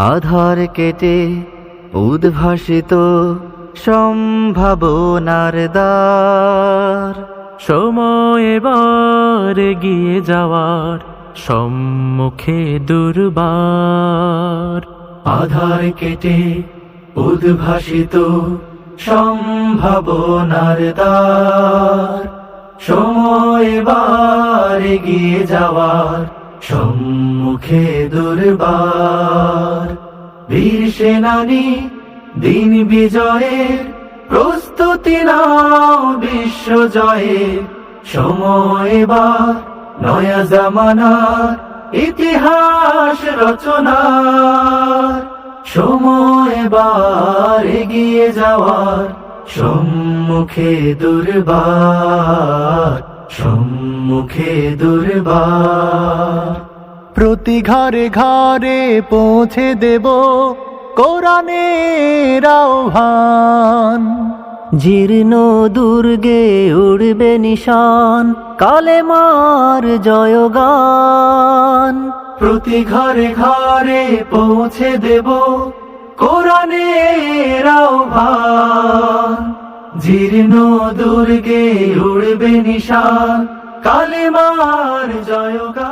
আধার কেটে উদ্ভাসিত সম্ভাবনার দ্বার। সময় এবার এগিয়ে যাওয়ার সম্মুখে দুর্বার। আধার কেটে উদ্ভাসিত সম্ভাবনার দ্বার। সময় এবার এগিয়ে যাওয়ার সম্মুখে দুর্বার। বীর সেনানী দিন বিজয়ের প্রস্তুতি নাও, বিশ্ব জয়ের সময় এবার। নয়া জামানার ইতিহাস রচনার সময় এবার এগিয়ে যাওয়ার সম্মুখে দুর্বার। সম্মুখে দুর্বার। প্রতি ঘরে ঘরে পৌঁছে দেব কোরআনের আহ্বান। জীর্ণ দুর্গে উড়বে নিশান, কালেমার জয়গান। প্রতি ঘরে ঘরে পৌঁছে দেব কোরআনের আহ্বান। জীর্ণ দুর্গে উড়বে নিশান, কালেমার জয়গান।